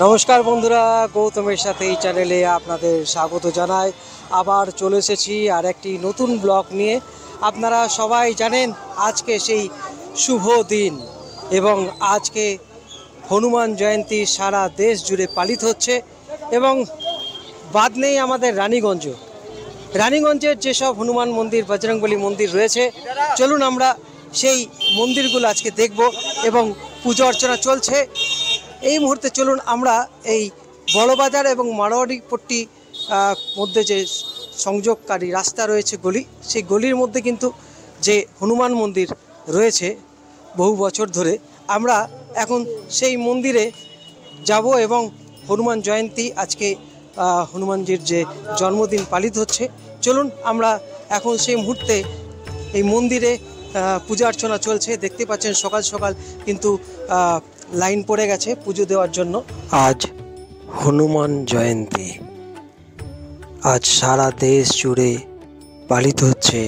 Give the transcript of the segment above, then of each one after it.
নমস্কার বন্ধুরা, গৌতমের সাথে এই চ্যানেলে আপনাদের স্বাগত জানাই। আবার চলে এসেছি আর একটি নতুন ব্লগ নিয়ে। আপনারা সবাই জানেন আজকে সেই শুভ দিন এবং আজকে হনুমান জয়ন্তী সারা দেশ জুড়ে পালিত হচ্ছে এবং বাদ নেই আমাদের রানীগঞ্জের যেসব হনুমান মন্দির, বজরংবলী মন্দির রয়েছে, চলুন আমরা সেই মন্দিরগুলো আজকে দেখব এবং পুজো অর্চনা চলছে এই মুহূর্তে। চলুন আমরা এই বড়বাজার এবং মারোয়াড়িপট্টি মধ্যে যে সংযোগকারী রাস্তা রয়েছে, গলি, সেই গলির মধ্যে কিন্তু যে হনুমান মন্দির রয়েছে বহু বছর ধরে, আমরা এখন সেই মন্দিরে যাব এবং হনুমান জয়ন্তী আজকে হনুমানজির যে জন্মদিন পালিত হচ্ছে, চলুন আমরা এখন সেই মুহূর্তে এই মন্দিরে পূজা অর্চনা চলছে। দেখতে পাচ্ছেন সকাল সকাল কিন্তু লাইন পড়ে গেছে পুজো দেওয়ার জন্য। আজ হনুমান জয়ন্তী, আজ সারা দেশ জুড়ে পালিত হচ্ছে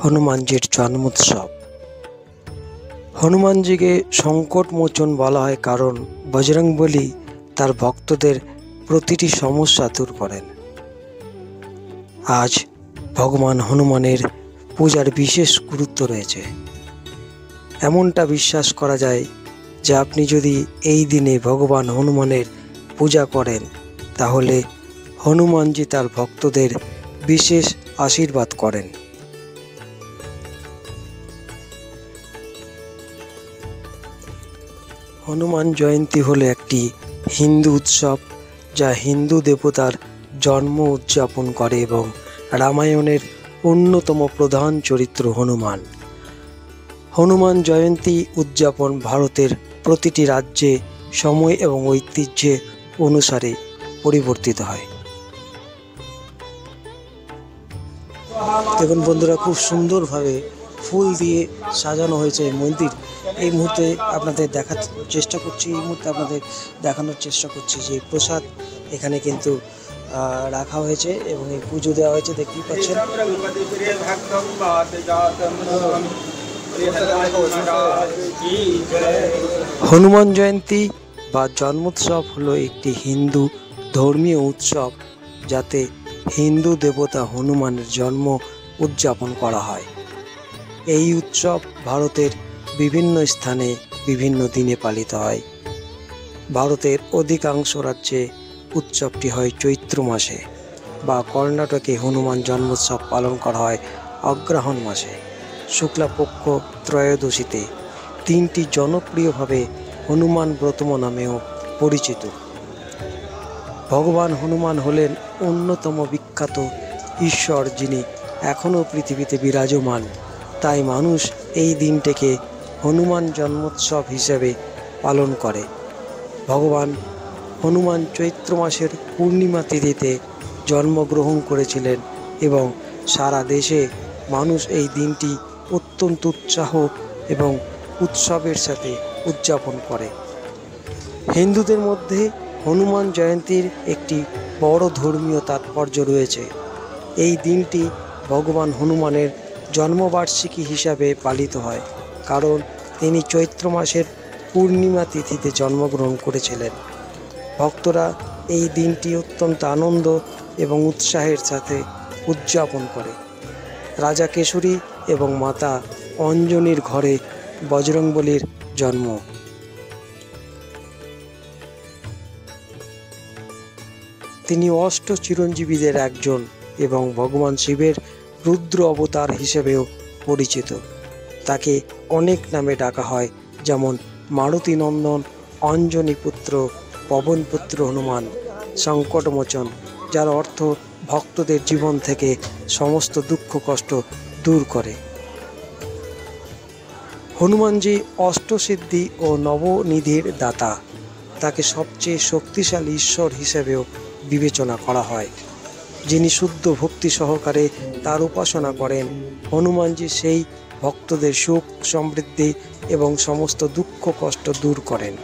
হনুমানজির জন্মোৎসব। হনুমানজিকে সংকট মোচন বলা হয় কারণ বজরংবলী তার ভক্তদের প্রতিটি সমস্যা দূর করেন। আজ ভগবান হনুমানের পূজার বিশেষ গুরুত্ব রয়েছে। এমনটা বিশ্বাস করা যায় যে আপনি যদি এই দিনে ভগবান হনুমানের পূজা করেন তাহলে হনুমানজি তার ভক্তদের বিশেষ আশীর্বাদ করেন। হনুমান জয়ন্তী হলো একটি হিন্দু উৎসব যা হিন্দু দেবতার জন্ম উদযাপন করে এবং রামায়ণের অন্যতম প্রধান চরিত্র হনুমান জয়ন্তী উদযাপন ভারতের প্রতিটি রাজ্যে সময় এবং ঐতিহ্যে অনুসারে পরিবর্তিত হয়। দেখুন বন্ধুরা, খুব সুন্দরভাবে ফুল দিয়ে সাজানো হয়েছে মন্দির। এই মুহূর্তে আপনাদের দেখানোর চেষ্টা করছি যে প্রসাদ এখানে কিন্তু রাখা হয়েছে এবং এই পুজো দেওয়া হয়েছে, দেখতেই পাচ্ছেন। হনুমান জয়ন্তী বা জন্মোৎসব হলো একটি হিন্দু ধর্মীয় উৎসব যাতে হিন্দু দেবতা হনুমানের জন্ম উদযাপন করা হয়। এই উৎসব ভারতের বিভিন্ন স্থানে বিভিন্ন দিনে পালিত হয়। ভারতের অধিকাংশ রাজ্যে উৎসবটি হয় চৈত্র মাসে বা কর্ণাটকে হনুমান জন্মোৎসব পালন করা হয় অগ্রহায়ণ মাসে শুক্লাপক্ষ ত্রয়োদশীতে। দিনটি জনপ্রিয়ভাবে হনুমান ব্রতম নামেও পরিচিত। ভগবান হনুমান হলেন অন্যতম বিখ্যাত ঈশ্বর যিনি এখনও পৃথিবীতে বিরাজমান। তাই মানুষ এই দিনটিকে হনুমান জন্মোৎসব হিসেবে পালন করে। ভগবান হনুমান চৈত্র মাসের পূর্ণিমা তিথিতে জন্মগ্রহণ করেছিলেন এবং সারা দেশে মানুষ এই দিনটি অত্যন্ত উৎসাহ এবং উৎসবের সাথে উদযাপন করে। হিন্দুদের মধ্যে হনুমান জয়ন্তীর একটি বড় ধর্মীয় তাৎপর্য রয়েছে। এই দিনটি ভগবান হনুমানের জন্মবার্ষিকী হিসাবে পালিত হয় কারণ তিনি চৈত্র মাসের পূর্ণিমা তিথিতে জন্মগ্রহণ করেছিলেন। ভক্তরা এই দিনটি অত্যন্ত আনন্দ এবং উৎসাহের সাথে উদযাপন করে। রাজা কেশরী এবং মাতা অঞ্জনির ঘরে বজরংবলীর জন্ম। তিনি অষ্ট চিরঞ্জীবীদের একজন এবং ভগবান শিবের রুদ্র অবতার হিসেবেও পরিচিত। তাকে অনেক নামে ডাকা হয়, যেমন মারুতি নন্দন, অঞ্জনী পুত্র, পবন পুত্র হনুমান, সংকটমোচন, যার অর্থ ভক্তদের জীবন থেকে সমস্ত দুঃখ কষ্ট দূর করে। হনুমানজি অষ্টসিদ্ধি ও নবনিধির দাতা। তাকে সবচেয়ে শক্তিশালী ঈশ্বর হিসেবেও বিবেচনা করা হয়। যিনি শুদ্ধ ভক্তি সহকারে তার উপাসনা করেন, হনুমানজি সেই ভক্তদের সুখ সমৃদ্ধি এবং সমস্ত দুঃখ কষ্ট দূর করেন।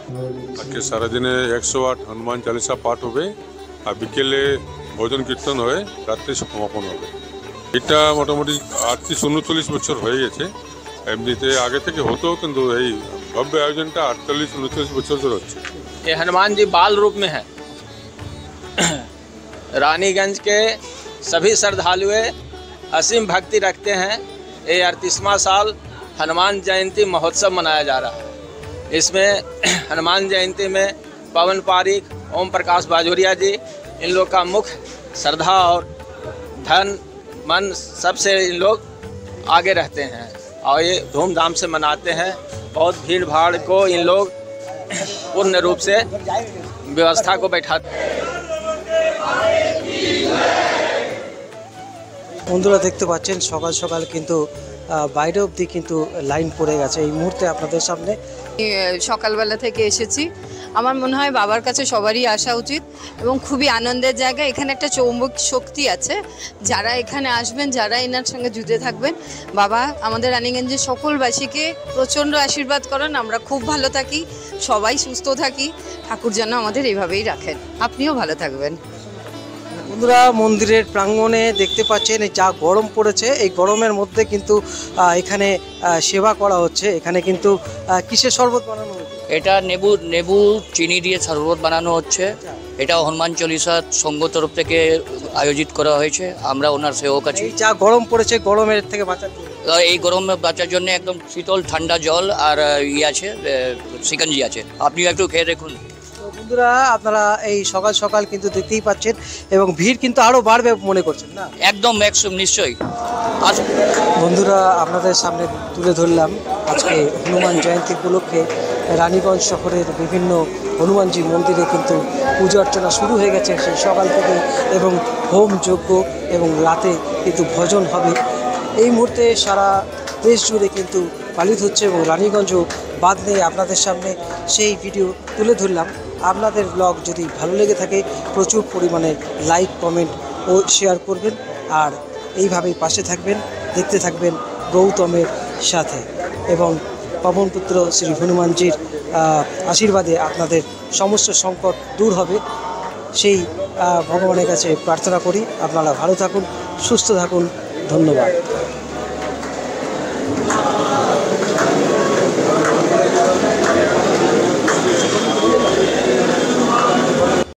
আজকে সারাদিনে 108 হনুমান চালিসা পাঠ হবে আর বিকেলে ভজন কীর্তন হয়ে রাত্রে সমাপন হবে। এটা মোটামুটি 38-39 বছর হয়ে গেছে। এমনিতে আগে থেকে হতো, কিন্তু এই ভব্য আয়োজনটা 48-39 বছর ধরে হচ্ছে। ये हनुमान जी बाल रूप में है। रानीगंज के सभी श्रद्धालु असीम भक्ति रखते हैं। ये 38वां साल हनुमान जयंती महोत्सव मनाया जा रहा है। इसमें हनुमान जयंती में पवन पारिक, ओम प्रकाश बाजोरिया जी, इन लोग का मुख्य श्रद्धा और धन मन सबसे इन लोग आगे रहते हैं और ये धूमधाम से मनाते हैं। बहुत भीड़ भाड़ को इन लोग पूर्ण रूप से व्यवस्था को बैठाते हैं। বন্ধুরা দেখতে পাচ্ছেন সকাল সকাল কিন্তু বাইরে অবধি কিন্তু লাইন পড়ে গেছে এই মুহূর্তে আপনাদের সামনে। সকালবেলা থেকে এসেছি। আমার মনে হয় বাবার কাছে সবারই আসা উচিত এবং খুবই আনন্দের জায়গা। এখানে একটা চৌম্বক শক্তি আছে, যারা এখানে আসবেন, যারা এনার সঙ্গে জুড়ে থাকবেন, বাবা আমাদের রানীগঞ্জের সকলবাসীকে প্রচণ্ড আশীর্বাদ করেন। আমরা খুব ভালো থাকি, সবাই সুস্থ থাকি, ঠাকুর যেন আমাদের এইভাবেই রাখেন। আপনিও ভালো থাকবেন। বন্ধুরা মন্দিরের প্রাঙ্গণে দেখতে পাচ্ছেন এই যা গরম পড়েছে, এই গরমের মধ্যে কিন্তু এখানে সেবা করা হচ্ছে। এখানে কিন্তু কিসের শরবত বানানো হচ্ছে? এটা নেবু চিনি দিয়ে শরবত বানানো হচ্ছে। এটা হনুমান চল্লিশা সংঘ তরফ থেকে আয়োজিত করা হয়েছে। আমরা ওনার সেবক আছি। যা গরম পড়েছে, গরমের থেকে বাঁচার জন্য এই গরমে বাঁচার জন্য একদম শীতল ঠান্ডা জল আর আছে সিকঞ্জি আছে, আপনি একটু খেয়ে দেখুন। বন্ধুরা আপনারা এই সকাল সকাল কিন্তু দেখতেই পাচ্ছেন এবং ভিড় কিন্তু আরো বাড়বে মনে করছেন না? একদম নিশ্চয়ই। বন্ধুরা আপনাদের সামনে তুলে ধরলাম আজকে হনুমান জয়ন্তী উপলক্ষে রানীগঞ্জ শহরের বিভিন্ন হনুমানজি মন্দিরে কিন্তু পুজো অর্চনা শুরু হয়ে গেছে সেই সকাল থেকে এবং হোম যজ্ঞ এবং রাতে কিন্তু ভজন হবে। এই মুহূর্তে সারা দেশ জুড়ে কিন্তু পালিত হচ্ছে এবং রানীগঞ্জও বাদ নেই। আপনাদের সামনে সেই ভিডিও তুলে ধরলাম। আপনাদের ব্লগ যদি ভালো লেগে থাকে প্রচুর পরিমাণে লাইক, কমেন্ট ও শেয়ার করবেন আর এইভাবেই পাশে থাকবেন, দেখতে থাকবেন গৌতমের সাথে এবং পবনপুত্র শ্রী হনুমানজির আশীর্বাদে আপনাদের সমস্ত সংকট দূর হবে সেই ভগবানের কাছে প্রার্থনা করি। আপনারা ভালো থাকুন, সুস্থ থাকুন। ধন্যবাদ।